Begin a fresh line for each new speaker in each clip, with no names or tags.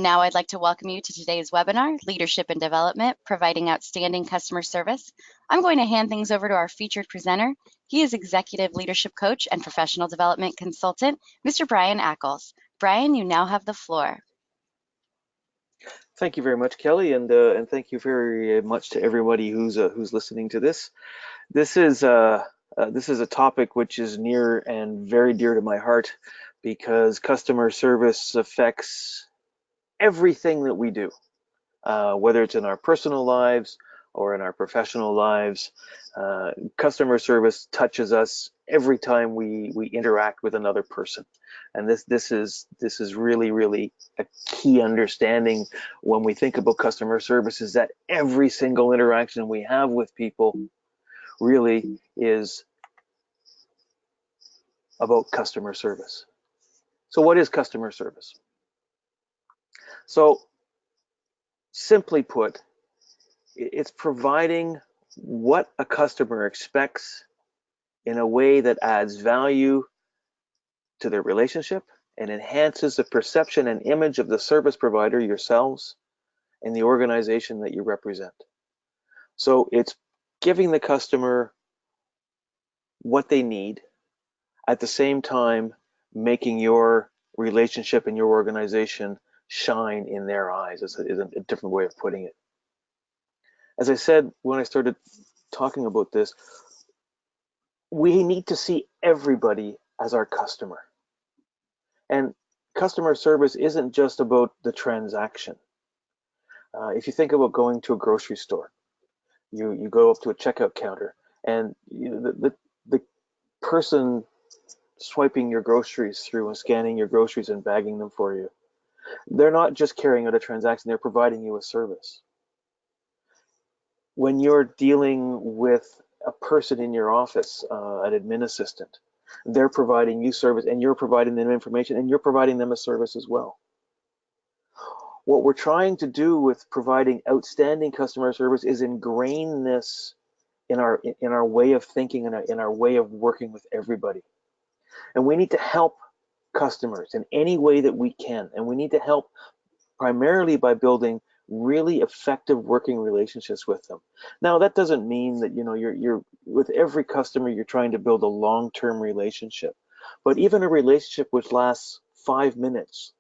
now I'd like to welcome you to today's webinar, Leadership and Development, Providing Outstanding Customer Service. I'm going to hand things over to our featured presenter. He is Executive Leadership Coach and Professional Development Consultant, Mr. Brian Ackles. Brian, you now have the floor.
Thank you very much, Kelly, and thank you very much to everybody who's listening to this. This is a topic which is near and very dear to my heart because customer service affects everything that we do, whether it's in our personal lives or in our professional lives. Customer service touches us every time we interact with another person, and this is really a key understanding when we think about customer service, is that every single interaction we have with people really is about customer service. So what is customer service? So simply put, it's providing what a customer expects in a way that adds value to their relationship and enhances the perception and image of the service provider, yourselves, and the organization that you represent. So it's giving the customer what they need, at the same time making your relationship and your organization shine in their eyes, is a different way of putting it. As I said when I started talking about this, we need to see everybody as our customer. And customer service isn't just about the transaction. If you think about going to a grocery store, you go up to a checkout counter, and the person swiping your groceries through and scanning your groceries and bagging them for you, they're not just carrying out a transaction, they're providing you a service. When you're dealing with a person in your office, an admin assistant, they're providing you service, and you're providing them information, and you're providing them a service as well. What we're trying to do with providing outstanding customer service is ingrain this in our way of thinking and in our way of working with everybody. And we need to help customers in any way that we can, and we need to help primarily by building really effective working relationships with them. Now, that doesn't mean that you're with every customer you're trying to build a long-term relationship, but even a relationship which lasts 5 minutes,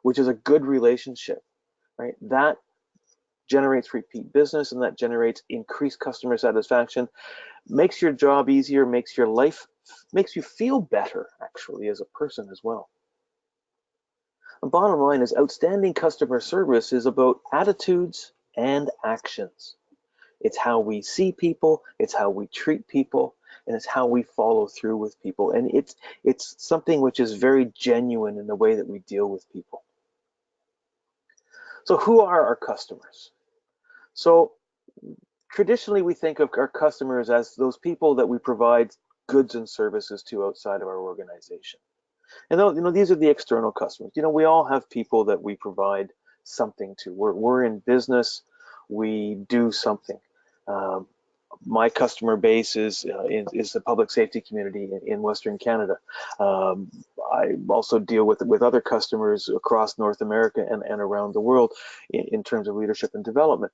which is a good relationship, right? That generates repeat business, and that generates increased customer satisfaction, makes your job easier, makes you feel better actually as a person as well. The bottom line is outstanding customer service is about attitudes and actions. It's how we see people, it's how we treat people, and it's how we follow through with people. And it's something which is very genuine in the way that we deal with people. So who are our customers? So traditionally we think of our customers as those people that we provide goods and services to outside of our organization. And these are the external customers. We all have people that we provide something to. We're in business, we do something. My customer base is the public safety community in Western Canada. I also deal with other customers across North America and around the world in terms of leadership and development.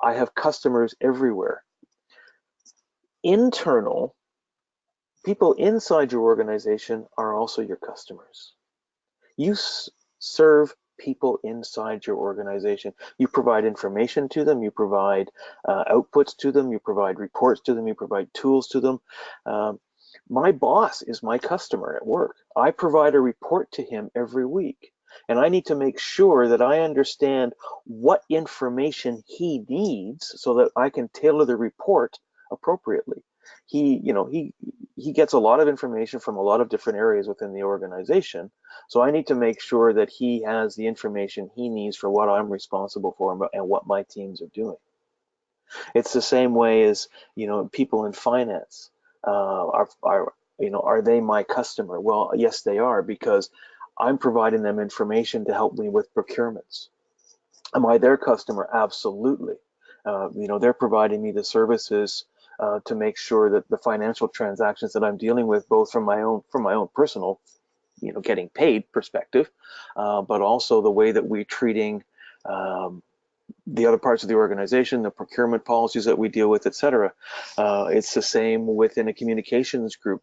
I have customers everywhere. Internal people inside your organization are also your customers. You serve people inside your organization. You provide information to them, you provide outputs to them, you provide reports to them, you provide tools to them. My boss is my customer at work. I provide a report to him every week, and I need to make sure that I understand what information he needs so that I can tailor the report appropriately. He gets a lot of information from a lot of different areas within the organization, so I need to make sure that he has the information he needs for what I'm responsible for and what my teams are doing. It's the same way as people in finance. Are they my customer? Well, yes, they are, because I'm providing them information to help me with procurements. Am I their customer? Absolutely. They're providing me the services to make sure that the financial transactions that I'm dealing with, both from my own personal getting paid perspective, but also the way that we're treating the other parts of the organization, the procurement policies that we deal with, etc. It's the same within a communications group.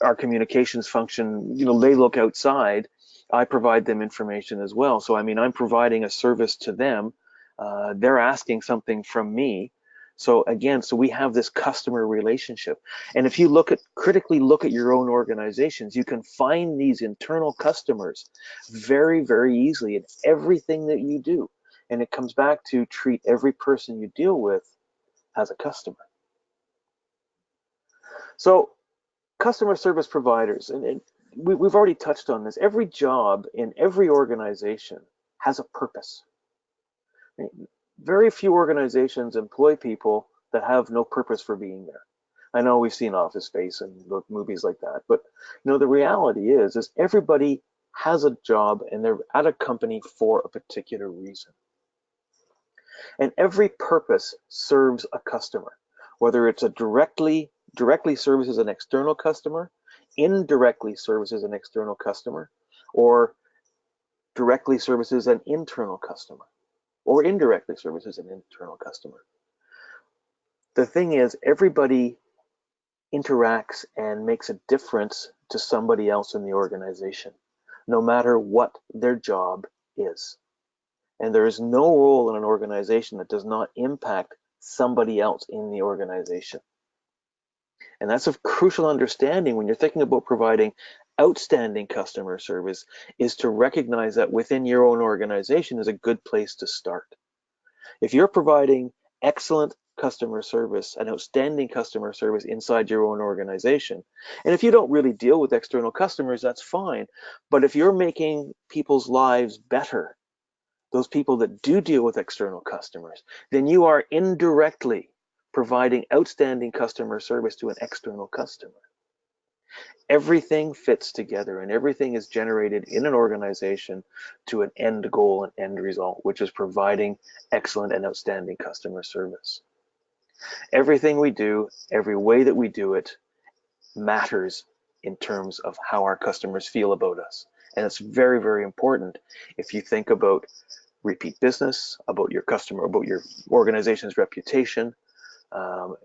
Our communications function, they look outside. I provide them information as well. So, I mean, I'm providing a service to them. They're asking something from me. So again, we have this customer relationship. And if you critically look at your own organizations, you can find these internal customers very, very easily in everything that you do. And it comes back to treat every person you deal with as a customer. So customer service providers, and we've already touched on this, every job in every organization has a purpose. Very few organizations employ people that have no purpose for being there. I know we've seen Office Space and movies like that, but the reality is everybody has a job and they're at a company for a particular reason. And every purpose serves a customer, whether it's directly services an external customer, indirectly services an external customer, or directly services an internal customer, or indirectly services an internal customer. The thing is, everybody interacts and makes a difference to somebody else in the organization, no matter what their job is. And there is no role in an organization that does not impact somebody else in the organization. And that's a crucial understanding when you're thinking about providing outstanding customer service, is to recognize that within your own organization is a good place to start. If you're providing excellent customer service and outstanding customer service inside your own organization, and if you don't really deal with external customers, that's fine. But if you're making people's lives better, those people that do deal with external customers, then you are indirectly providing outstanding customer service to an external customer. Everything fits together and everything is generated in an organization to an end goal and end result, which is providing excellent and outstanding customer service. Everything we do, every way that we do it, matters in terms of how our customers feel about us. And it's very, very important if you think about repeat business, about your customer, about your organization's reputation.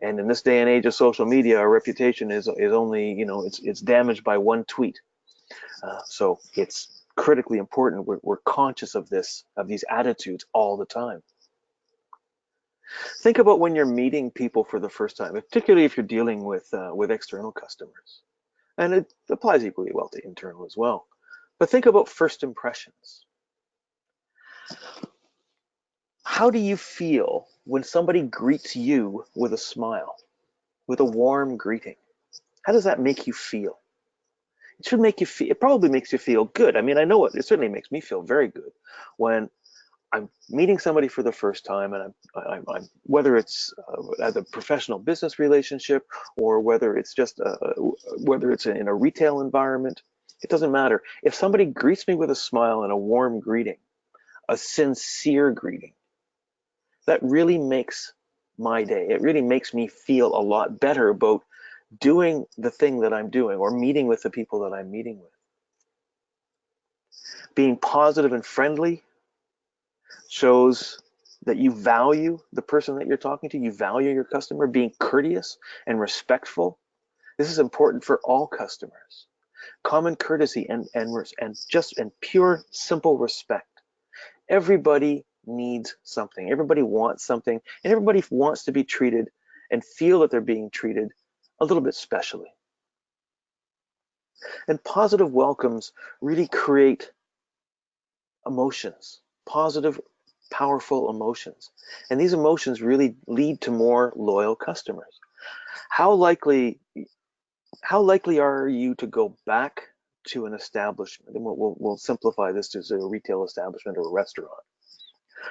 And in this day and age of social media, our reputation is only, it's damaged by one tweet. So it's critically important. We're conscious of these attitudes all the time. Think about when you're meeting people for the first time, particularly if you're dealing with external customers. And it applies equally well to internal as well. But think about first impressions. How do you feel when somebody greets you with a smile, with a warm greeting? How does that make you feel? It should make you feel, it probably makes you feel good. I mean, I know it certainly makes me feel very good when I'm meeting somebody for the first time, and I'm whether it's as a professional business relationship or whether it's just whether it's in a retail environment, it doesn't matter. If somebody greets me with a smile and a warm greeting, a sincere greeting, that really makes my day. It really makes me feel a lot better about doing the thing that I'm doing or meeting with the people that I'm meeting with. Being positive and friendly shows that you value the person that you're talking to, you value your customer. Being courteous and respectful, this is important for all customers. Common courtesy and pure, simple respect. Everybody needs something. Everybody wants something, and everybody wants to be treated and feel that they're being treated a little bit specially. And positive welcomes really create emotions, positive, powerful emotions. And these emotions really lead to more loyal customers. How likely are you to go back to an establishment? And we'll simplify this to a retail establishment or a restaurant,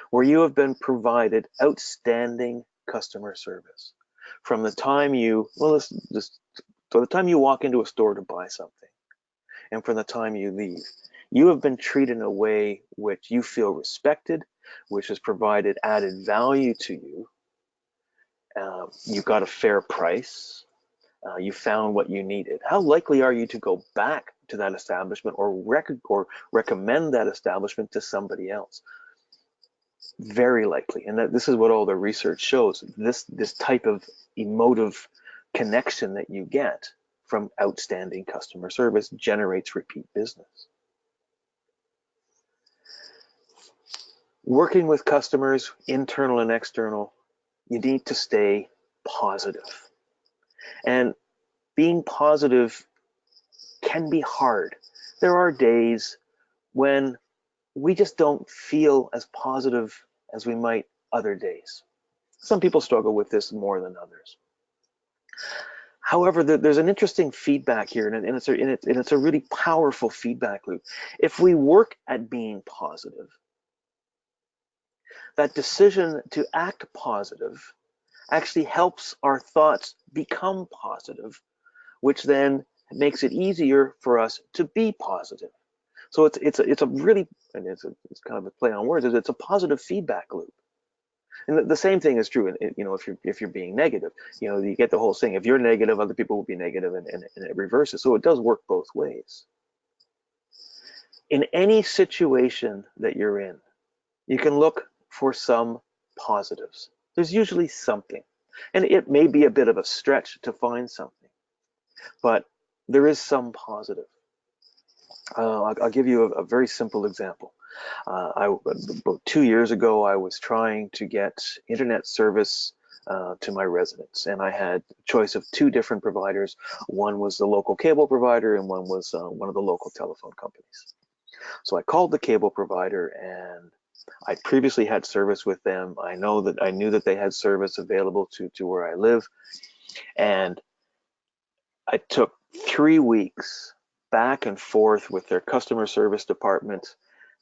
where you have been provided outstanding customer service from the time the time you walk into a store to buy something, and from the time you leave. You have been treated in a way which you feel respected, which has provided added value to you. You got a fair price. You found what you needed. How likely are you to go back to that establishment or recommend that establishment to somebody else. Very likely, and this is what all the research shows, this type of emotive connection that you get from outstanding customer service generates repeat business. Working with customers, internal and external, you need to stay positive. And being positive can be hard. There are days when we just don't feel as positive as we might other days. Some people struggle with this more than others. However, there's an interesting feedback here, and it's a really powerful feedback loop. If we work at being positive, that decision to act positive actually helps our thoughts become positive, which then makes it easier for us to be positive. So it's a really, and it's kind of a play on words, it's a positive feedback loop. And the same thing is true, if you're being negative, you get the whole thing. If you're negative, other people will be negative, and it reverses. So it does work both ways. In any situation that you're in, you can look for some positives. There's usually something, and it may be a bit of a stretch to find something, but there is some positive. I'll give you a very simple example. About 2 years ago, I was trying to get internet service to my residents, and I had a choice of 2 different providers. One was the local cable provider, and one was one of the local telephone companies. So I called the cable provider, and I previously had service with them. I knew that they had service available to where I live, and I took 3 weeks back and forth with their customer service department,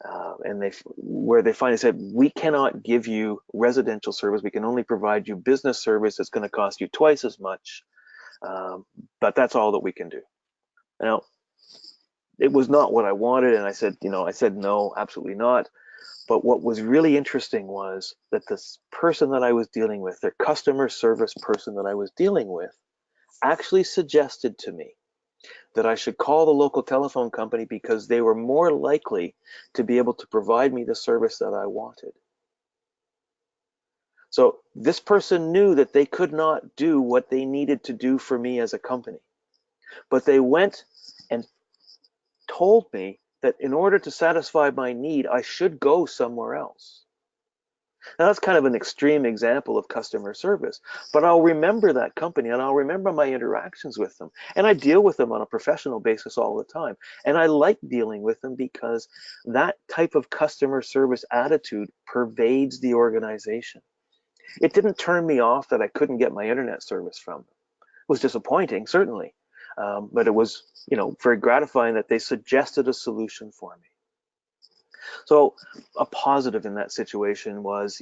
and where they finally said, we cannot give you residential service. We can only provide you business service. It's going to cost you twice as much, but that's all that we can do. Now, it was not what I wanted, and I said no, absolutely not. But what was really interesting was that this person that I was dealing with, their customer service person that I was dealing with, actually suggested to me that I should call the local telephone company because they were more likely to be able to provide me the service that I wanted. So this person knew that they could not do what they needed to do for me as a company, but they went and told me that in order to satisfy my need, I should go somewhere else. Now that's kind of an extreme example of customer service, but I'll remember that company and I'll remember my interactions with them. And I deal with them on a professional basis all the time. And I like dealing with them because that type of customer service attitude pervades the organization. It didn't turn me off that I couldn't get my internet service from them. It was disappointing, certainly, but it was, very gratifying that they suggested a solution for me. So a positive in that situation was,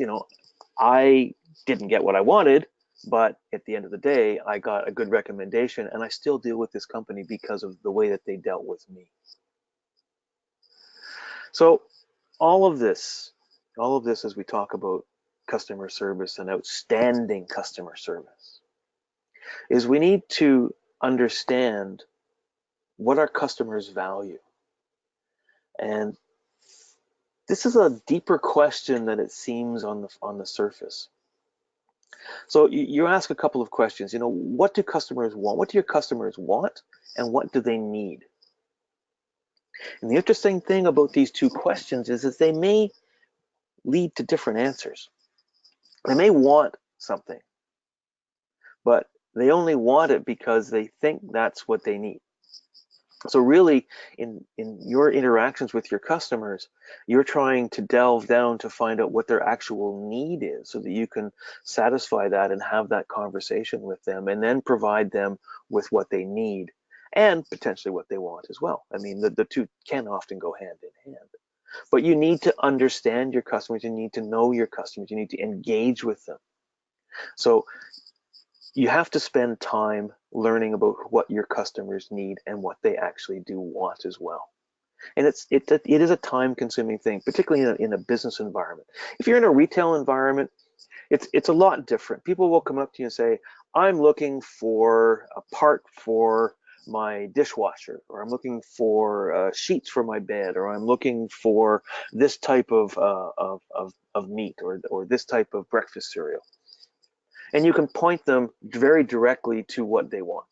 I didn't get what I wanted, but at the end of the day, I got a good recommendation, and I still deal with this company because of the way that they dealt with me. So all of this as we talk about customer service and outstanding customer service, is we need to understand what our customers value. And this is a deeper question than it seems on the surface. So you ask a couple of questions. What do customers want? What do your customers want, and what do they need? And the interesting thing about these 2 questions is that they may lead to different answers. They may want something, but they only want it because they think that's what they need. So really, in your interactions with your customers, you're trying to delve down to find out what their actual need is so that you can satisfy that and have that conversation with them, and then provide them with what they need and potentially what they want as well. I mean, the 2 can often go hand in hand. But you need to understand your customers, you need to know your customers, you need to engage with them. So you have to spend time learning about what your customers need and what they actually do want as well. And it is a time-consuming thing, particularly in a business environment. If you're in a retail environment, it's a lot different. People will come up to you and say, I'm looking for a part for my dishwasher, or I'm looking for sheets for my bed, or I'm looking for this type of meat, or this type of breakfast cereal. And you can point them very directly to what they want.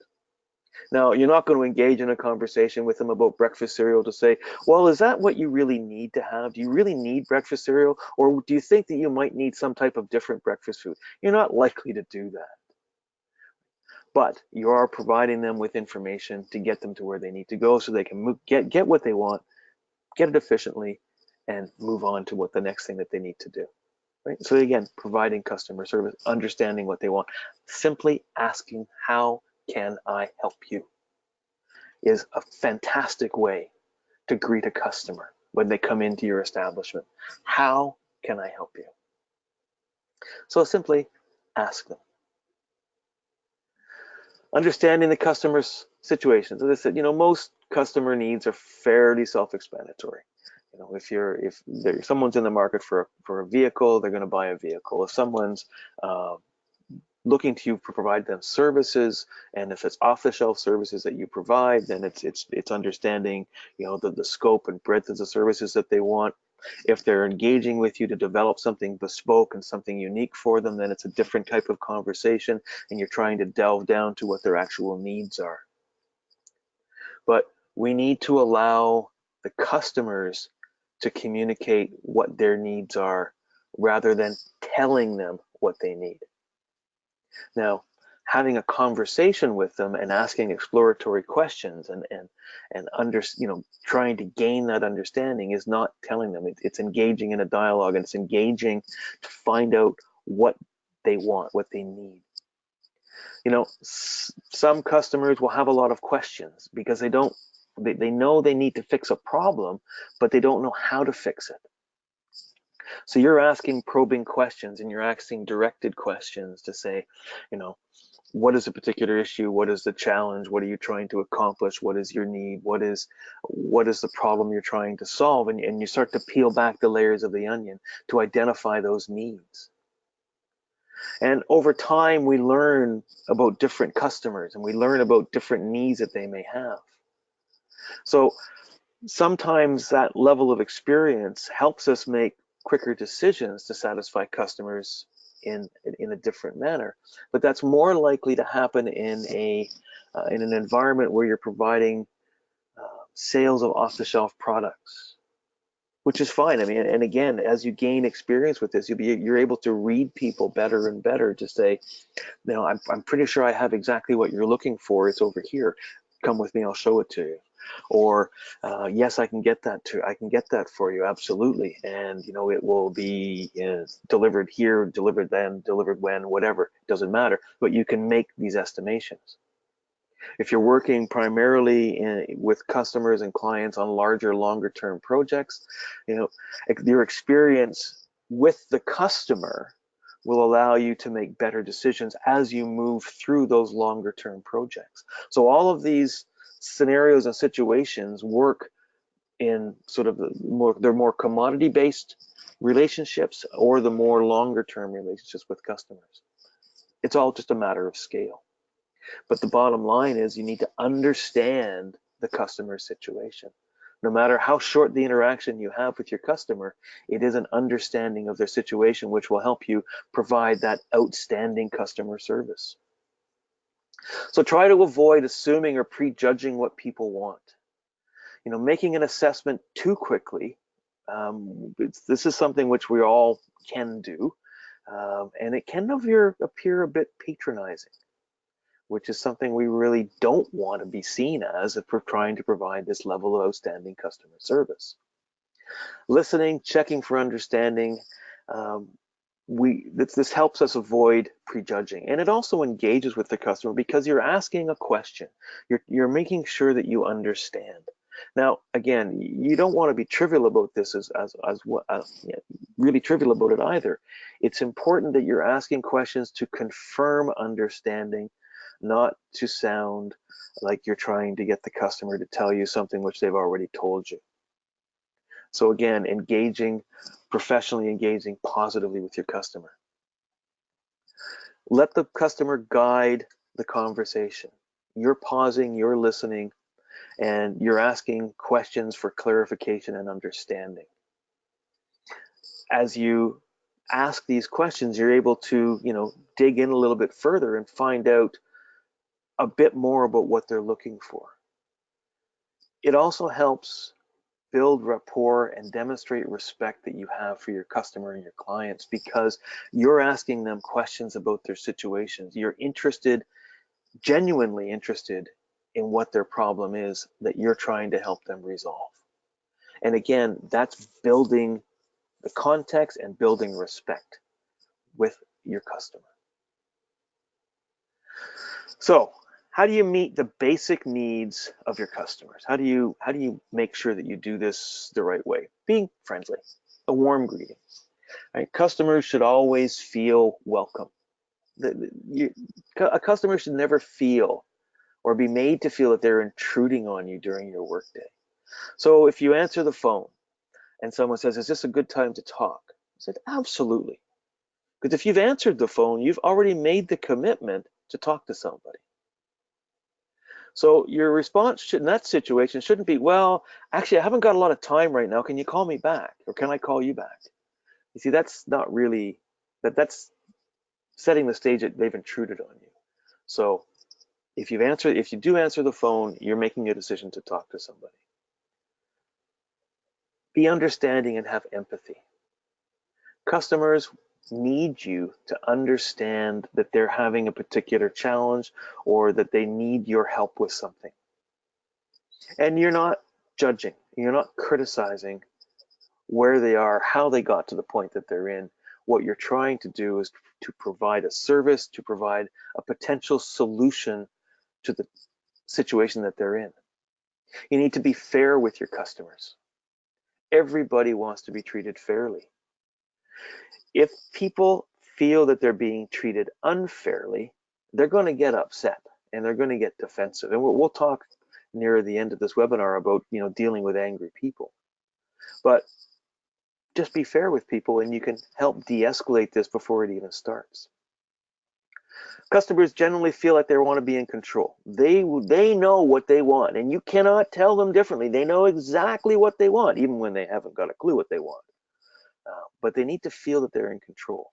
Now, you're not going to engage in a conversation with them about breakfast cereal to say, well, is that what you really need to have? Do you really need breakfast cereal? Or do you think that you might need some type of different breakfast food? You're not likely to do that. But you are providing them with information to get them to where they need to go so they can get what they want, get it efficiently, and move on to what the next thing that they need to do. Right? So again, providing customer service, understanding what they want, simply asking, how can I help you, is a fantastic way to greet a customer when they come into your establishment. How can I help you? So simply ask them. Understanding the customer's situations. As I said, most customer needs are fairly self-explanatory. If someone's in the market for a vehicle, they're going to buy a vehicle. If someone's looking to you to provide them services, and if it's off-the-shelf services that you provide, then it's understanding the scope and breadth of the services that they want. If they're engaging with you to develop something bespoke and something unique for them, then it's a different type of conversation, and you're trying to delve down to what their actual needs are. But we need to allow the customers to communicate what their needs are rather than telling them what they need. Now, having a conversation with them and asking exploratory questions and trying to gain that understanding is not telling them. It's engaging in a dialogue, and it's engaging to find out what they want, what they need. Some customers will have a lot of questions because they know they need to fix a problem, but they don't know how to fix it. So you're asking probing questions, and you're asking directed questions to say, what is a particular issue? What is the challenge? What are you trying to accomplish? What is your need? What is the problem you're trying to solve? And you start to peel back the layers of the onion to identify those needs. And over time, we learn about different customers, and we learn about different needs that they may have. So sometimes that level of experience helps us make quicker decisions to satisfy customers in a different manner, but that's more likely to happen in an environment where you're providing sales of off-the-shelf products, which is fine. I mean, and again, as you gain experience with this, you're able to read people better and better to say, I'm pretty sure I have exactly what you're looking for. It's over here. Come with me, I'll show it to you. Or yes, I can get that for you, absolutely. And it will be delivered here, delivered then, delivered when, whatever, it doesn't matter. But you can make these estimations. If you're working primarily with customers and clients on larger, longer term projects, your experience with the customer will allow you to make better decisions as you move through those longer term projects. So all of these scenarios and situations work in sort of they're more commodity based relationships or the more longer term relationships with customers. It's all just a matter of scale. But the bottom line is you need to understand the customer situation. No matter how short the interaction you have with your customer, it is an understanding of their situation which will help you provide that outstanding customer service. So try to avoid assuming or prejudging what people want. Making an assessment too quickly, this is something which we all can do, and it can appear a bit patronizing, which is something we really don't want to be seen as if we're trying to provide this level of outstanding customer service. Listening, checking for understanding, this helps us avoid prejudging, and it also engages with the customer because you're asking a question. You're making sure that you understand. Now, again, you don't want to be trivial about this really trivial about it either. It's important that you're asking questions to confirm understanding, not to sound like you're trying to get the customer to tell you something which they've already told you. So again, professionally engaging positively with your customer. Let the customer guide the conversation. You're pausing, you're listening, and you're asking questions for clarification and understanding. As you ask these questions, you're able to, dig in a little bit further and find out a bit more about what they're looking for. It also helps build rapport and demonstrate respect that you have for your customer and your clients, because you're asking them questions about their situations. You're interested, genuinely interested in what their problem is that you're trying to help them resolve. And again, that's building the context and building respect with your customer. So, how do you meet the basic needs of your customers? How do you make sure that you do this the right way? Being friendly, a warm greeting. Right? Customers should always feel welcome. A customer should never feel or be made to feel that they're intruding on you during your workday. So if you answer the phone and someone says, "Is this a good time to talk?" I said, "Absolutely." Because if you've answered the phone, you've already made the commitment to talk to somebody. So your response in that situation shouldn't be, "Well, actually, I haven't got a lot of time right now. Can you call me back? Or can I call you back?" You see, that's not really, that's setting the stage that they've intruded on you. So if you do answer the phone, you're making a decision to talk to somebody. Be understanding and have empathy. Customers need you to understand that they're having a particular challenge or that they need your help with something. And you're not judging, you're not criticizing where they are, how they got to the point that they're in. What you're trying to do is to provide a service, to provide a potential solution to the situation that they're in. You need to be fair with your customers. Everybody wants to be treated fairly. If people feel that they're being treated unfairly, they're going to get upset and they're going to get defensive. And we'll talk near the end of this webinar about dealing with angry people. But just be fair with people and you can help de-escalate this before it even starts. Customers generally feel like they want to be in control. They know what they want, and you cannot tell them differently. They know exactly what they want, even when they haven't got a clue what they want. But they need to feel that they're in control.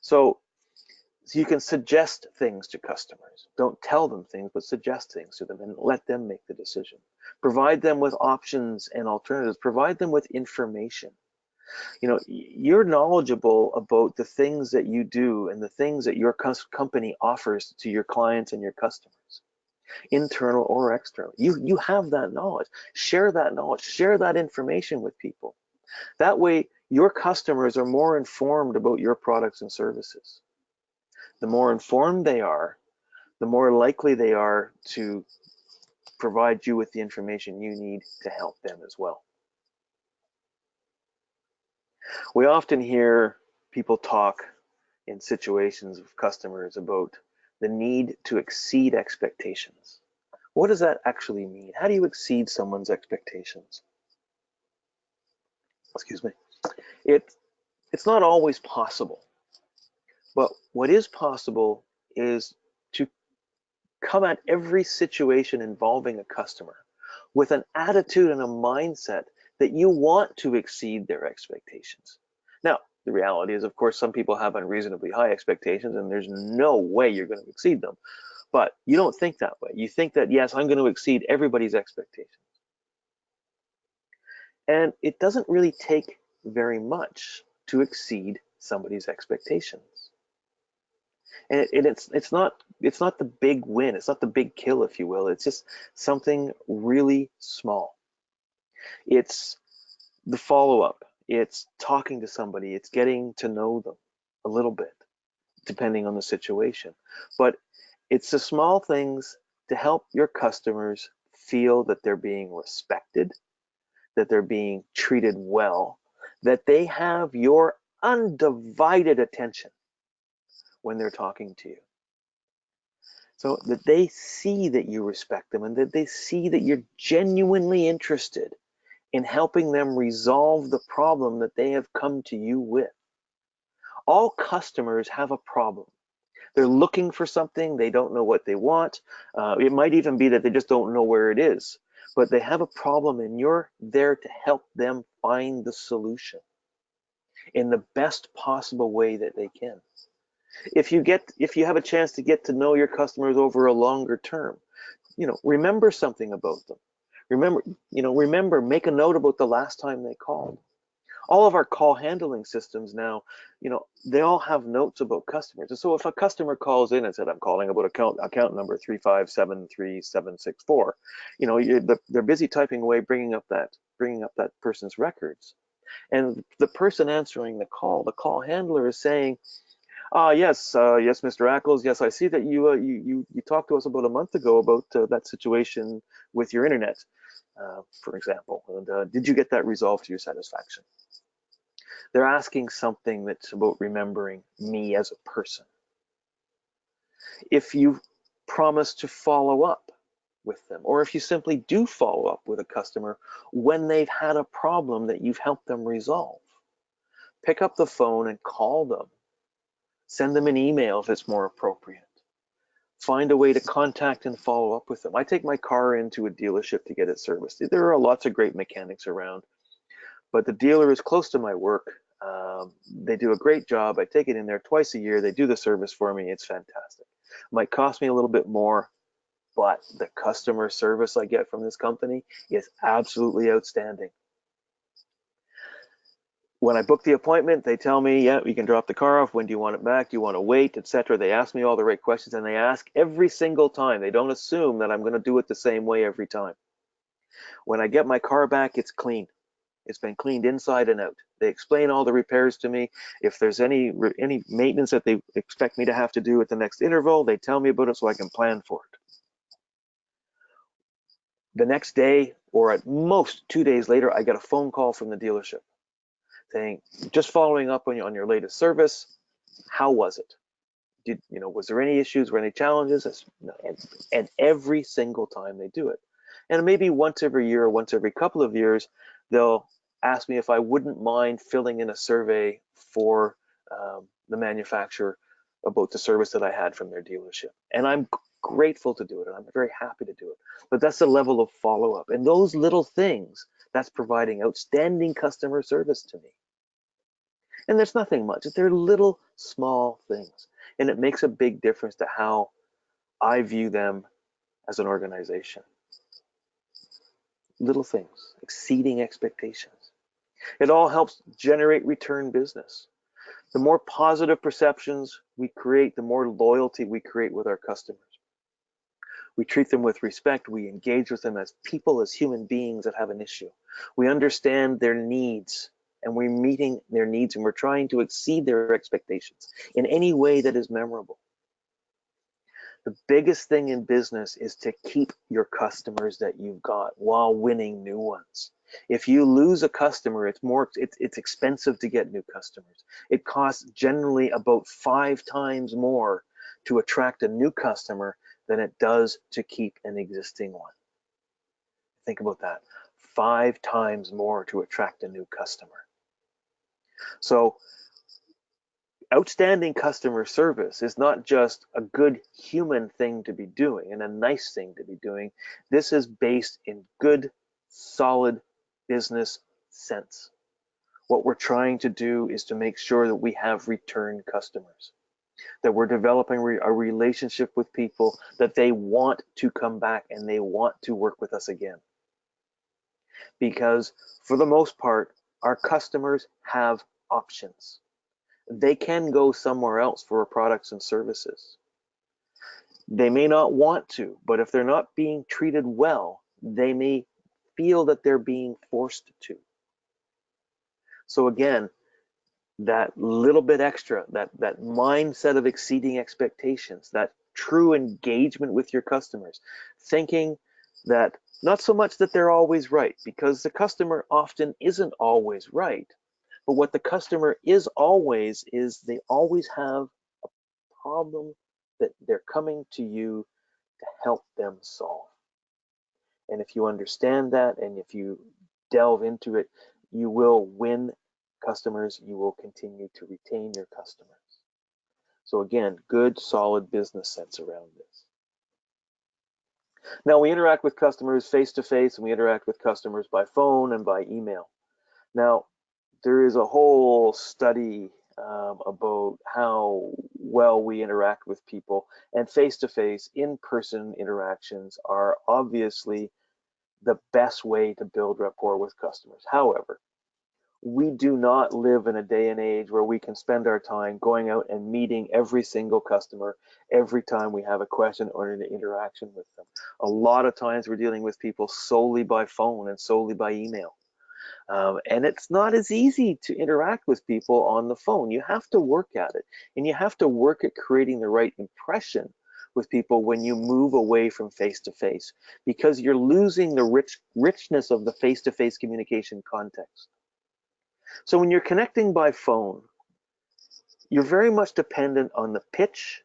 So you can suggest things to customers. Don't tell them things, but suggest things to them and let them make the decision. Provide them with options and alternatives. Provide them with information. You're knowledgeable about the things that you do and the things that your company offers to your clients and your customers, internal or external. You have that knowledge. Share that knowledge. Share that information with people. That way, your customers are more informed about your products and services. The more informed they are, the more likely they are to provide you with the information you need to help them as well. We often hear people talk in situations of customers about the need to exceed expectations. What does that actually mean? How do you exceed someone's expectations? Excuse me. It's not always possible, but what is possible is to come at every situation involving a customer with an attitude and a mindset that you want to exceed their expectations. Now, the reality is, of course, some people have unreasonably high expectations and there's no way you're going to exceed them. But you don't think that way. You think that, yes, I'm going to exceed everybody's expectations. And it doesn't really take very much to exceed somebody's expectations. And it's not the big win. It's not the big kill, if you will. It's just something really small. It's the follow-up. It's talking to somebody. It's getting to know them a little bit, depending on the situation. But it's the small things to help your customers feel that they're being respected, that they're being treated well, that they have your undivided attention when they're talking to you. So that they see that you respect them and that they see that you're genuinely interested in helping them resolve the problem that they have come to you with. All customers have a problem. They're looking for something, they don't know what they want. It might even be that they just don't know where it is, but they have a problem and you're there to help them find the solution in the best possible way that they can. If you have a chance to get to know your customers over a longer term, remember something about them. Remember, make a note about the last time they called. All of our call handling systems now, they all have notes about customers. And so if a customer calls in and said, I'm calling about account number 3573764, they're busy typing away, bringing up that person's records. And the person answering the call handler is saying, yes, Mr. Ackles. Yes, I see that you talked to us about a month ago about that situation with your internet, for example. And did you get that resolved to your satisfaction? They're asking something that's about remembering me as a person. If you promise to follow up with them, or if you simply do follow up with a customer when they've had a problem that you've helped them resolve, pick up the phone and call them. Send them an email if it's more appropriate. Find a way to contact and follow up with them. I take my car into a dealership to get it serviced. There are lots of great mechanics around, but the dealer is close to my work. They do a great job. I take it in there twice a year. They do the service for me. It's fantastic. It might cost me a little bit more, but the customer service I get from this company is absolutely outstanding. When I book the appointment, they tell me, yeah, you can drop the car off. When do you want it back? Do you want to wait, etc.? They ask me all the right questions, and they ask every single time. They don't assume that I'm going to do it the same way every time. When I get my car back, it's clean. It's been cleaned inside and out. They explain all the repairs to me. If there's any maintenance that they expect me to have to do at the next interval, they tell me about it so I can plan for it. The next day, or at most 2 days later, I get a phone call from the dealership saying, just following up on your latest service, how was it? Was there any issues, were any challenges? And every single time they do it. And maybe once every year or once every couple of years, they'll ask me if I wouldn't mind filling in a survey for the manufacturer about the service that I had from their dealership. And I'm grateful to do it, and I'm very happy to do it. But that's the level of follow-up. And those little things, that's providing outstanding customer service to me. And there's nothing much. They're little, small things. And it makes a big difference to how I view them as an organization. Little things, exceeding expectations. It all helps generate return business. The more positive perceptions we create, the more loyalty we create with our customers. We treat them with respect. We engage with them as people, as human beings that have an issue. We understand their needs, and we're meeting their needs, and we're trying to exceed their expectations in any way that is memorable. The biggest thing in business is to keep your customers that you've got while winning new ones. If you lose a customer, it's expensive to get new customers. It costs generally about 5 times more to attract a new customer than it does to keep an existing one. Think about that. 5 times more to attract a new customer. So outstanding customer service is not just a good human thing to be doing and a nice thing to be doing. This is based in good, solid business sense. What we're trying to do is to make sure that we have return customers, that we're developing a relationship with people, that they want to come back and they want to work with us again. Because for the most part, our customers have options. They can go somewhere else for products and services. They may not want to, but if they're not being treated well, they may feel that they're being forced to. So again, that little bit extra, that mindset of exceeding expectations, that true engagement with your customers, thinking that not so much that they're always right, because the customer often isn't always right, but what the customer is they always have a problem that they're coming to you to help them solve. And if you understand that, and if you delve into it, you will win customers, you will continue to retain your customers. So again, good, solid business sense around this. Now we interact with customers face-to-face, and we interact with customers by phone and by email. Now, there is a whole study about how well we interact with people, and face-to-face, in-person interactions are obviously the best way to build rapport with customers. However, we do not live in a day and age where we can spend our time going out and meeting every single customer every time we have a question or an interaction with them. A lot of times we're dealing with people solely by phone and solely by email. And it's not as easy to interact with people on the phone. You have to work at it, and you have to work at creating the right impression with people when you move away from face-to-face, because you're losing the richness of the face-to-face communication context. So when you're connecting by phone, you're very much dependent on the pitch,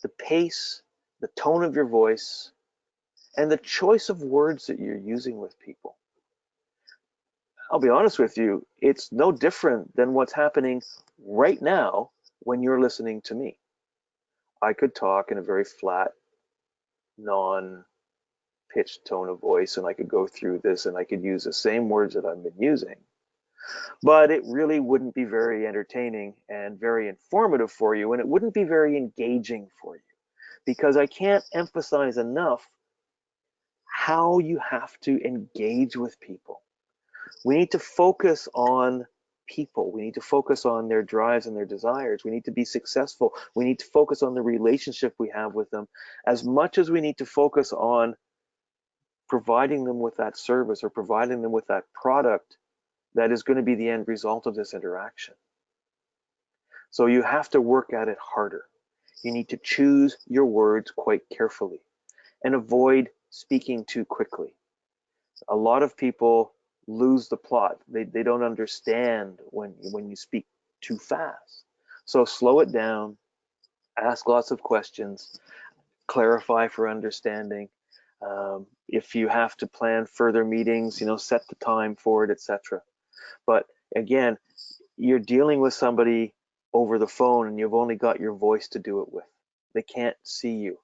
the pace, the tone of your voice, and the choice of words that you're using with people. I'll be honest with you, it's no different than what's happening right now when you're listening to me. I could talk in a very flat, non-pitched tone of voice, and I could go through this and I could use the same words that I've been using. But it really wouldn't be very entertaining and very informative for you, and it wouldn't be very engaging for you, because I can't emphasize enough how you have to engage with people. We need to focus on people. We need to focus on their drives and their desires. We need to be successful. We need to focus on the relationship we have with them as much as we need to focus on providing them with that service or providing them with that product that is going to be the end result of this interaction. So you have to work at it harder. You need to choose your words quite carefully and avoid speaking too quickly. A lot of people lose the plot. They don't understand when you speak too fast. So slow it down, ask lots of questions, clarify for understanding. If you have to plan further meetings, set the time for it, etc. But again, you're dealing with somebody over the phone and you've only got your voice to do it with. They can't see you.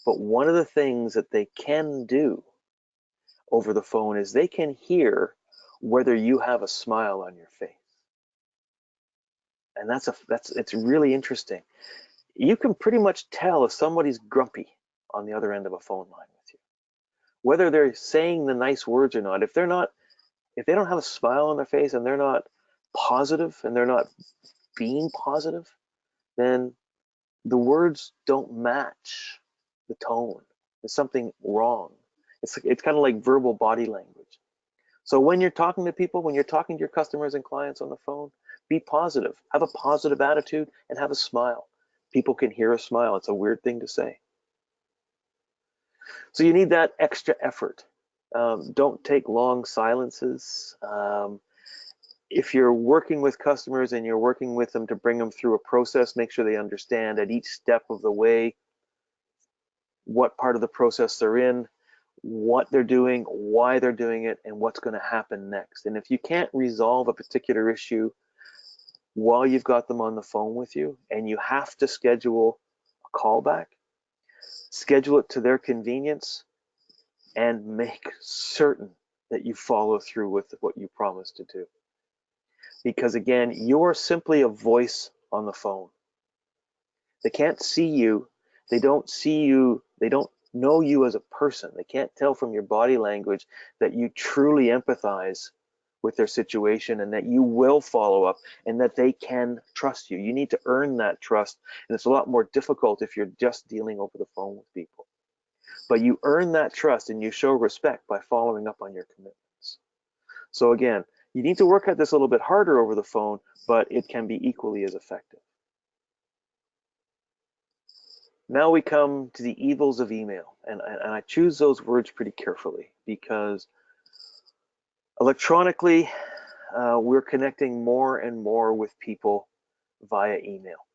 But one of the things that they can do over the phone is they can hear whether you have a smile on your face. And it's really interesting. You can pretty much tell if somebody's grumpy on the other end of a phone line with you. Whether they're saying the nice words or not, if they don't have a smile on their face and they're not positive and they're not being positive, then the words don't match the tone. There's something wrong. It's kind of like verbal body language. So when you're talking to people, when you're talking to your customers and clients on the phone, be positive, have a positive attitude, and have a smile. People can hear a smile. It's a weird thing to say. So you need that extra effort. Don't take long silences. If you're working with customers and you're working with them to bring them through a process, make sure they understand at each step of the way what part of the process they're in, what they're doing, why they're doing it, and what's going to happen next. And if you can't resolve a particular issue while you've got them on the phone with you and you have to schedule a callback, schedule it to their convenience and make certain that you follow through with what you promised to do. Because again, you're simply a voice on the phone. They can't see you. They don't see you. They don't know you as a person. They can't tell from your body language that you truly empathize with their situation and that you will follow up and that they can trust you. You need to earn that trust, and it's a lot more difficult if you're just dealing over the phone with people. But you earn that trust and you show respect by following up on your commitments. So again, you need to work at this a little bit harder over the phone, but it can be equally as effective. Now we come to the evils of email, and I choose those words pretty carefully because electronically, we're connecting more and more with people via email.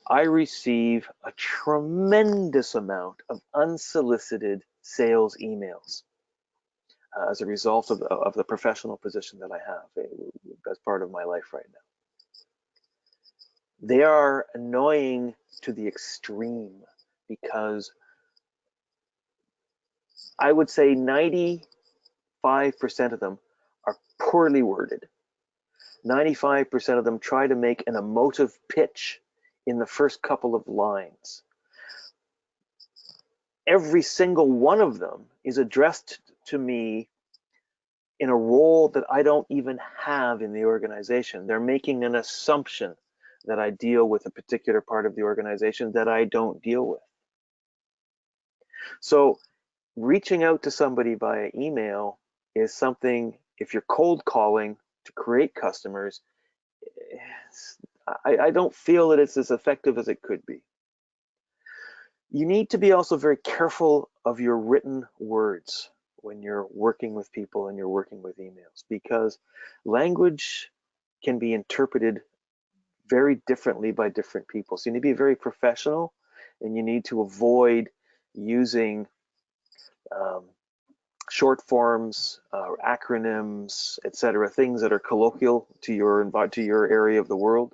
I receive a tremendous amount of unsolicited sales emails as a result of the professional position that I have as part of my life right now. They are annoying to the extreme because I would say 95% of them are poorly worded. 95% of them try to make an emotive pitch in the first couple of lines. Every single one of them is addressed to me in a role that I don't even have in the organization. They're making an assumption that I deal with a particular part of the organization that I don't deal with. So reaching out to somebody via email is something, if you're cold calling to create customers, I don't feel that it's as effective as it could be. You need to be also very careful of your written words when you're working with people and you're working with emails, because language can be interpreted very differently by different people. So you need to be very professional, and you need to avoid using short forms, acronyms, etc., things that are colloquial to your area of the world.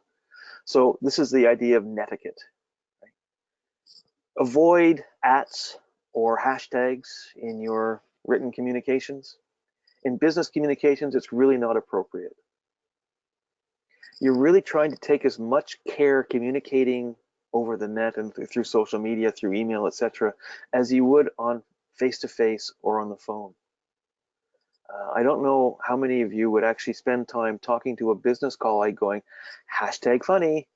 So this is the idea of netiquette. Right? Avoid ats or hashtags in your written communications. In business communications, it's really not appropriate. You're really trying to take as much care communicating over the net and through social media, through email, etc., as you would on face-to-face or on the phone. I don't know how many of you would actually spend time talking to a business colleague going, hashtag funny.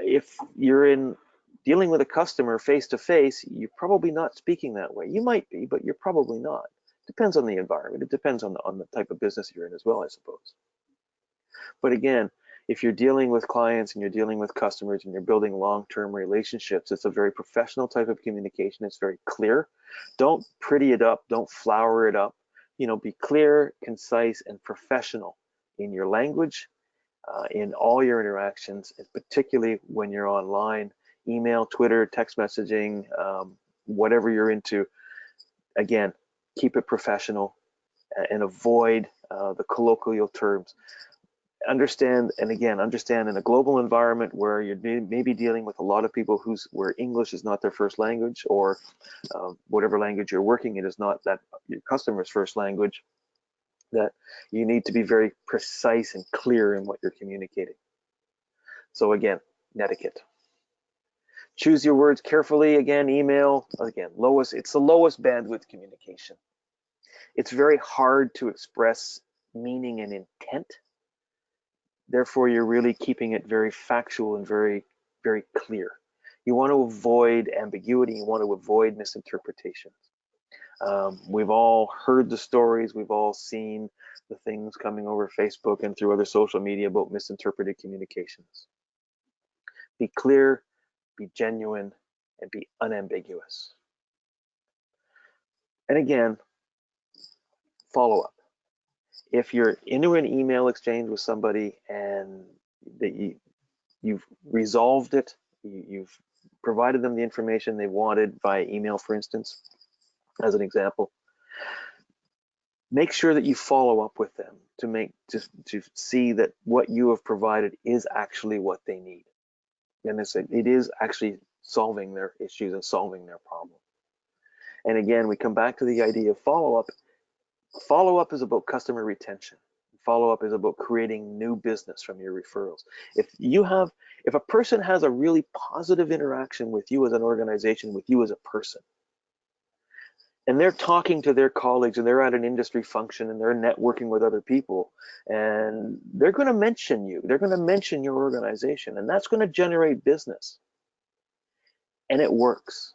If you're dealing with a customer face-to-face, you're probably not speaking that way. You might be, but you're probably not. Depends on the environment. It depends on the type of business you're in as well, I suppose. But again, if you're dealing with clients and you're dealing with customers and you're building long-term relationships, it's a very professional type of communication. It's very clear. Don't pretty it up. Don't flower it up. Be clear, concise, and professional in your language, in all your interactions, and particularly when you're online, email, Twitter, text messaging, whatever you're into. Again, keep it professional and avoid the colloquial terms. Understand in a global environment where you're maybe dealing with a lot of people where English is not their first language, or whatever language you're working in is not that your customer's first language, that you need to be very precise and clear in what you're communicating. So again, netiquette. Choose your words carefully. Again, email, it's the lowest bandwidth communication. It's very hard to express meaning and intent. Therefore, you're really keeping it very factual and very, very clear. You want to avoid ambiguity. You want to avoid misinterpretations. We've all heard the stories. We've all seen the things coming over Facebook and through other social media about misinterpreted communications. Be clear, be genuine, and be unambiguous. And again, follow up. If you're into an email exchange with somebody and that you've resolved it, you've provided them the information they wanted via email, for instance, as an example, make sure that you follow up with them to see that what you have provided is actually what they need. And it is actually solving their issues and solving their problem. And again, we come back to the idea of follow-up. Follow-up is about customer retention. Follow-up is about creating new business from your referrals. If a person has a really positive interaction with you as an organization, with you as a person, and they're talking to their colleagues and they're at an industry function and they're networking with other people, and they're going to mention you, they're going to mention your organization, and that's going to generate business. And it works.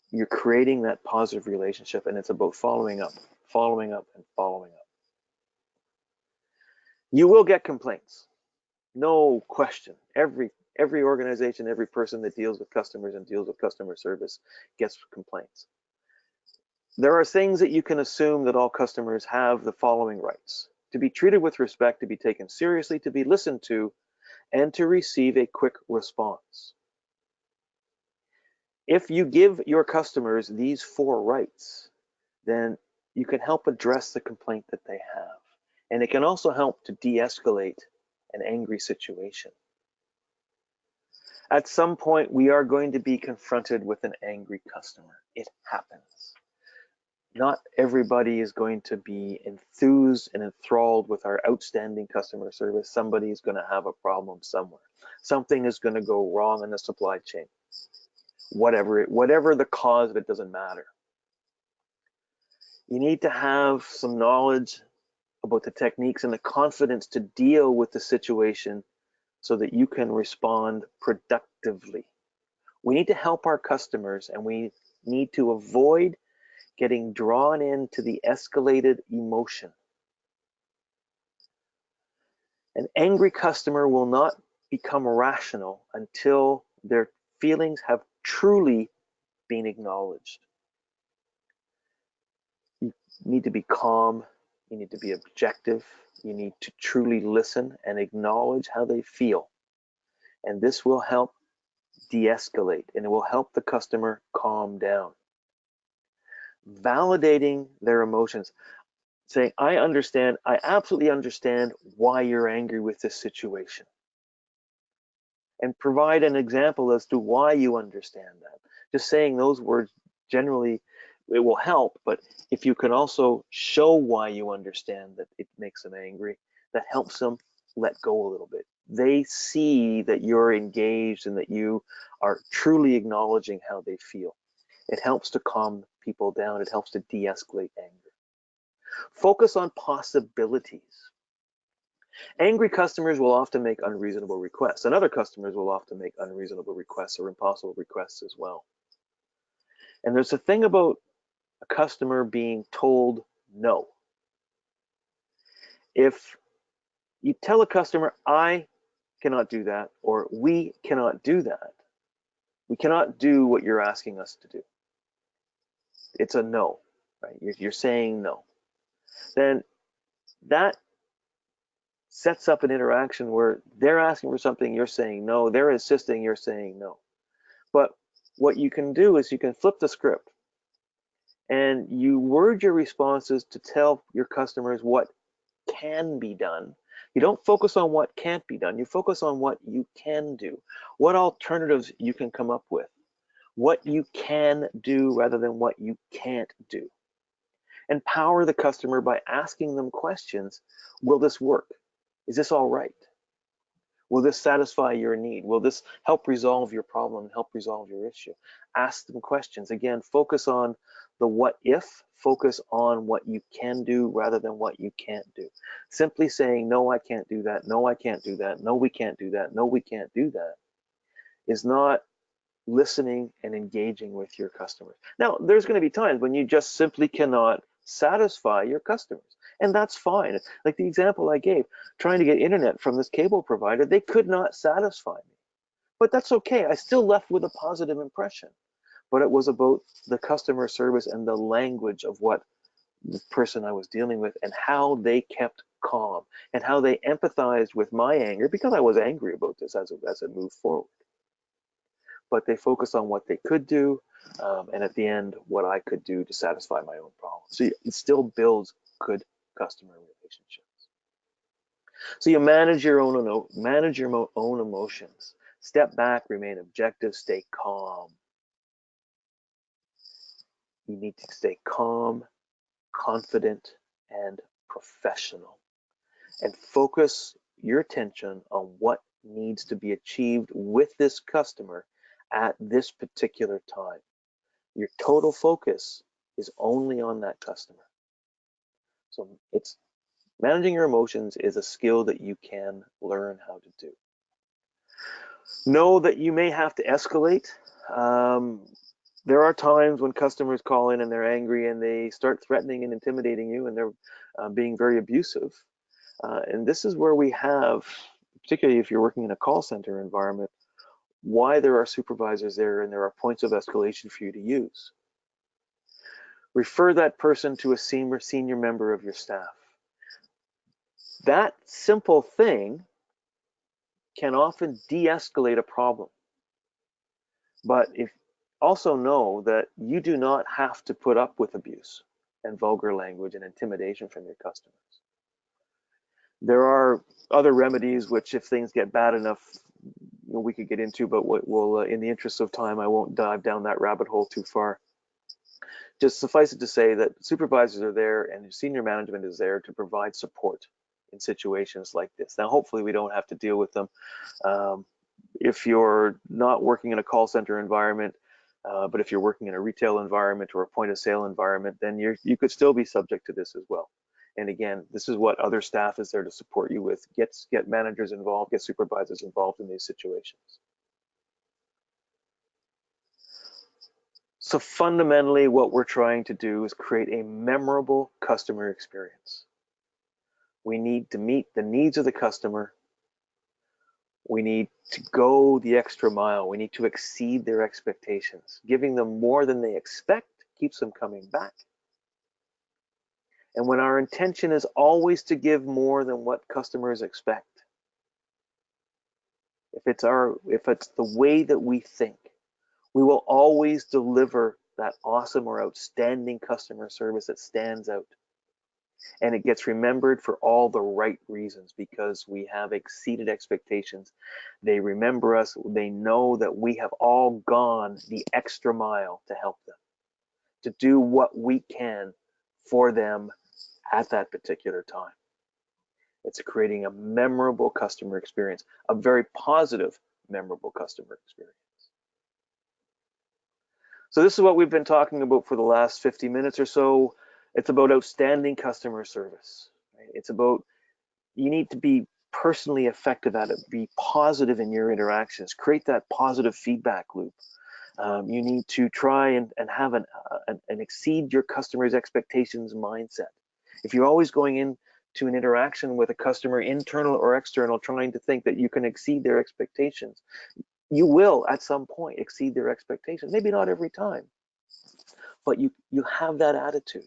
You're creating that positive relationship, and it's about following up, and following up. You will get complaints, no question. Every organization, every person that deals with customers and deals with customer service gets complaints. There are things that you can assume that all customers have the following rights: to be treated with respect, to be taken seriously, to be listened to, and to receive a quick response. If you give your customers these 4 rights, then you can help address the complaint that they have. And it can also help to de-escalate an angry situation. At some point, we are going to be confronted with an angry customer. It happens. Not everybody is going to be enthused and enthralled with our outstanding customer service. Somebody is going to have a problem somewhere. Something is going to go wrong in the supply chain. Whatever the cause of it, doesn't matter. You need to have some knowledge about the techniques and the confidence to deal with the situation so that you can respond productively. We need to help our customers, and we need to avoid getting drawn into the escalated emotion. An angry customer will not become rational until their feelings have truly been acknowledged. You need to be calm, you need to be objective, you need to truly listen and acknowledge how they feel. And this will help de-escalate, and it will help the customer calm down. Validating their emotions, saying, I understand, I absolutely understand why you're angry with this situation. And provide an example as to why you understand that. Just saying those words, generally, it will help, but if you can also show why you understand that it makes them angry, that helps them let go a little bit. They see that you're engaged and that you are truly acknowledging how they feel. It helps to calm people down. It helps to de-escalate anger. Focus on possibilities. Angry customers will often make unreasonable requests, and other customers will often make unreasonable requests or impossible requests as well. And there's a thing about a customer being told no. If you tell a customer, I cannot do that, or we cannot do that, we cannot do what you're asking us to do, it's a no, right? You're saying no. Then that sets up an interaction where they're asking for something, you're saying no, they're insisting, you're saying no. But what you can do is you can flip the script and you word your responses to tell your customers what can be done. You don't focus on what can't be done, you focus on what you can do, what alternatives you can come up with, what you can do rather than what you can't do. Empower the customer by asking them questions. Will this work? Is this all right? Will this satisfy your need? Will this help resolve your problem, help resolve your issue? Ask them questions. Again, focus on the what if, focus on what you can do rather than what you can't do. Simply saying, no, I can't do that, no, I can't do that, no, we can't do that, no, we can't do that, is not listening and engaging with your customers. Now, there's going to be times when you just simply cannot satisfy your customers, and that's fine. Like the example I gave, trying to get internet from this cable provider, they could not satisfy me, but that's okay. I still left with a positive impression, but it was about the customer service and the language of what the person I was dealing with and how they kept calm and how they empathized with my anger, because I was angry about this as it moved forward. But they focus on what they could do, and at the end, what I could do to satisfy my own problem. So it still builds good customer relationships. So you manage your own emotions. Step back, remain objective, stay calm. You need to stay calm, confident, and professional, and focus your attention on what needs to be achieved with this customer at this particular time. Your total focus is only on that customer. So it's managing your emotions is a skill that you can learn how to do. Know that you may have to escalate. There are times when customers call in and they're angry and they start threatening and intimidating you, and they're being very abusive. And this is where we have, particularly if you're working in a call center environment, why there are supervisors there and there are points of escalation for you to use. Refer that person to a senior member of your staff. That simple thing can often de-escalate a problem. But also know that you do not have to put up with abuse and vulgar language and intimidation from your customers. There are other remedies which, if things get bad enough, we could get into, but what will, in the interest of time, I won't dive down that rabbit hole too far. Just suffice it to say that supervisors are there and senior management is there to provide support in situations like this. Now, hopefully we don't have to deal with them. If you're not working in a call center environment, but if you're working in a retail environment or a point of sale environment, then you could still be subject to this as well. And again, this is what other staff is there to support you with. Get managers involved, get supervisors involved in these situations. So fundamentally, what we're trying to do is create a memorable customer experience. We need to meet the needs of the customer. We need to go the extra mile. We need to exceed their expectations. Giving them more than they expect keeps them coming back. And when our intention is always to give more than what customers expect, if it's the way that we think, we will always deliver that awesome or outstanding customer service that stands out. And it gets remembered for all the right reasons, because we have exceeded expectations. They remember us. They know that we have all gone the extra mile to help them, to do what we can for them at that particular time. It's creating a memorable customer experience, a very positive, memorable customer experience. So this is what we've been talking about for the last 50 minutes or so. It's about outstanding customer service. Right? It's about, you need to be personally effective at it, be positive in your interactions, create that positive feedback loop. You need to try and have an exceed your customer's expectations mindset. If you're always going into an interaction with a customer, internal or external, trying to think that you can exceed their expectations, you will at some point exceed their expectations. Maybe not every time, but you have that attitude.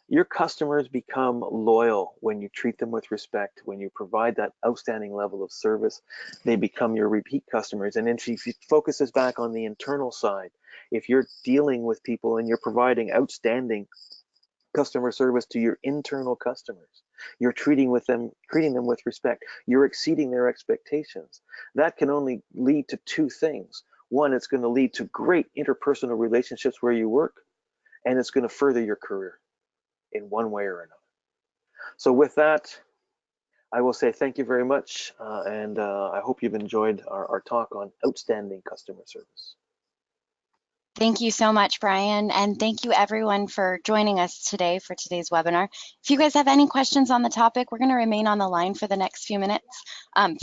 Your customers become loyal when you treat them with respect, when you provide that outstanding level of service. They become your repeat customers. And if you focus this back on the internal side, if you're dealing with people and you're providing outstanding customer service to your internal customers, you're treating them with respect, you're exceeding their expectations, that can only lead to two things. One, it's going to lead to great interpersonal relationships where you work, and it's going to further your career in one way or another. So with that, I will say thank you very much, and I hope you've enjoyed our talk on outstanding customer service.
Thank you so much, Brian, and thank you everyone for joining us today for today's webinar. If you guys have any questions on the topic, we're going to remain on the line for the next few minutes.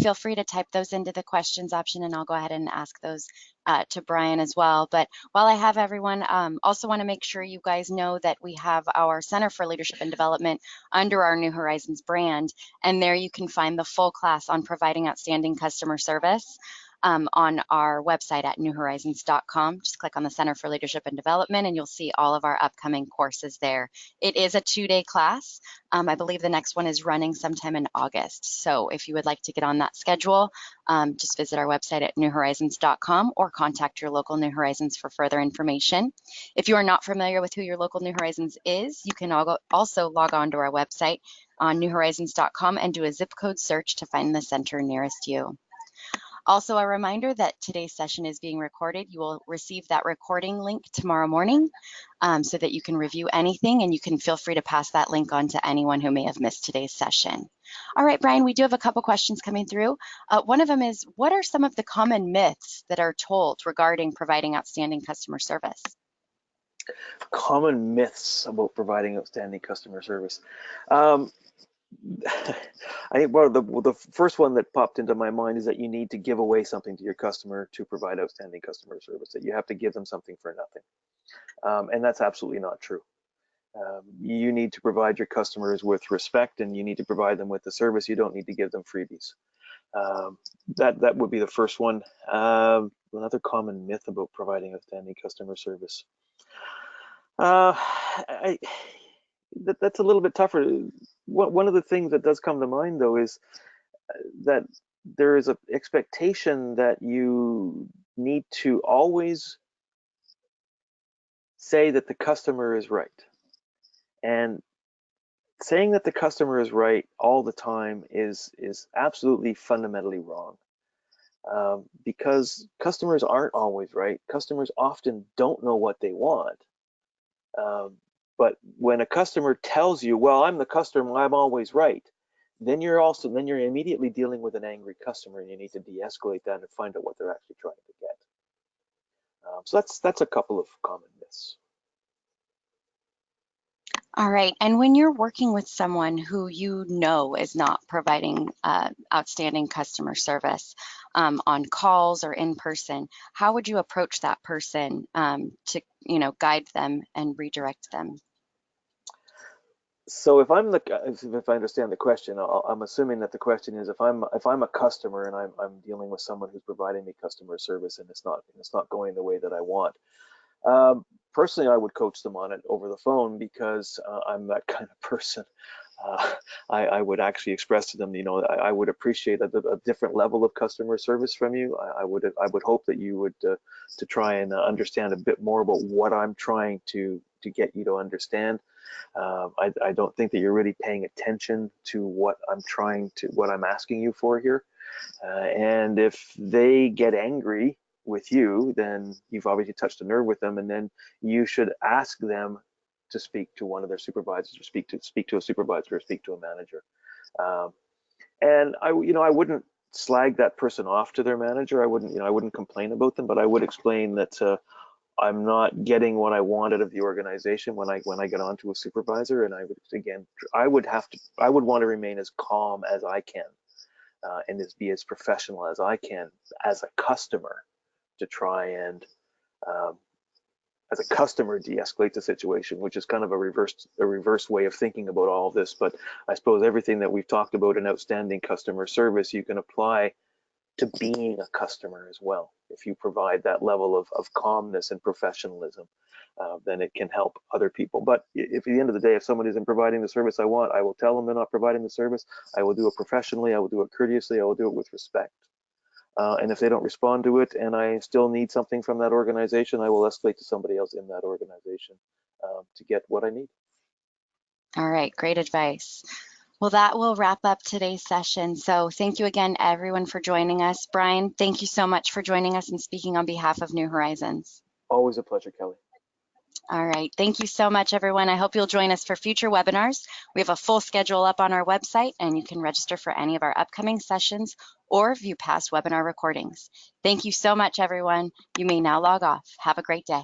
Feel free to type those into the questions option, and I'll go ahead and ask those to Brian as well. But while I have everyone, also want to make sure you guys know that we have our Center for Leadership and Development under our New Horizons brand, and there you can find the full class on providing outstanding customer service. On our website at newhorizons.com. Just click on the Center for Leadership and Development and you'll see all of our upcoming courses there. It is a 2-day class. I believe the next one is running sometime in August. So if you would like to get on that schedule, just visit our website at newhorizons.com or contact your local New Horizons for further information. If you are not familiar with who your local New Horizons is, you can also log on to our website on newhorizons.com and do a zip code search to find the center nearest you. Also, a reminder that today's session is being recorded. You will receive that recording link tomorrow morning so that you can review anything, and you can feel free to pass that link on to anyone who may have missed today's session. All right, Brian, we do have a couple questions coming through. One of them is, what are some of the common myths that are told regarding providing outstanding customer service?
Common myths about providing outstanding customer service. I think the first one that popped into my mind is that you need to give away something to your customer to provide outstanding customer service, that you have to give them something for nothing. And that's absolutely not true. You need to provide your customers with respect, and you need to provide them with the service. You don't need to give them freebies. That would be the first one. Another common myth about providing outstanding customer service. That's a little bit tougher. One of the things that does come to mind, though, is that there is an expectation that you need to always say that the customer is right. And saying that the customer is right all the time is absolutely fundamentally wrong. because customers aren't always right. Customers often don't know what they want. But when a customer tells you, well, I'm the customer, I'm always right, then you're immediately dealing with an angry customer, and you need to de-escalate that and find out what they're actually trying to get. So that's a couple of common myths.
All right, and when you're working with someone who you know is not providing outstanding customer service on calls or in person, how would you approach that person to, guide them and redirect them?
So if I understand the question, I'm assuming that the question is if I'm a customer and I'm dealing with someone who's providing me customer service and it's not going the way that I want. Personally, I would coach them on it over the phone because I'm that kind of person. I would actually express to them, I would appreciate a different level of customer service from you. I would hope that you would to try and understand a bit more about what I'm trying to get you to understand. I don't think that you're really paying attention to what I'm asking you for here. And if they get angry with you, then you've obviously touched a nerve with them, and then you should ask them to speak to one of their supervisors, or speak to a supervisor, or speak to a manager. And I wouldn't slag that person off to their manager. I wouldn't complain about them, but I would explain that I'm not getting what I want out of the organization when I get onto a supervisor, and I would want to remain as calm as I can, and be as professional as I can as a customer to try and as a customer de-escalate the situation, which is kind of a reverse way of thinking about all of this. But I suppose everything that we've talked about in outstanding customer service, you can apply to being a customer as well. If you provide that level of calmness and professionalism, then it can help other people. But if at the end of the day, if someone isn't providing the service I want, I will tell them they're not providing the service. I will do it professionally. I will do it courteously. I will do it with respect. And if they don't respond to it and I still need something from that organization, I will escalate to somebody else in that organization to get what I need.
All right, great advice. Well, that will wrap up today's session. So thank you again, everyone, for joining us. Brian, thank you so much for joining us and speaking on behalf of New Horizons.
Always a pleasure, Kelly.
All right, thank you so much, everyone. I hope you'll join us for future webinars. We have a full schedule up on our website, and you can register for any of our upcoming sessions or view past webinar recordings. Thank you so much, everyone. You may now log off. Have a great day.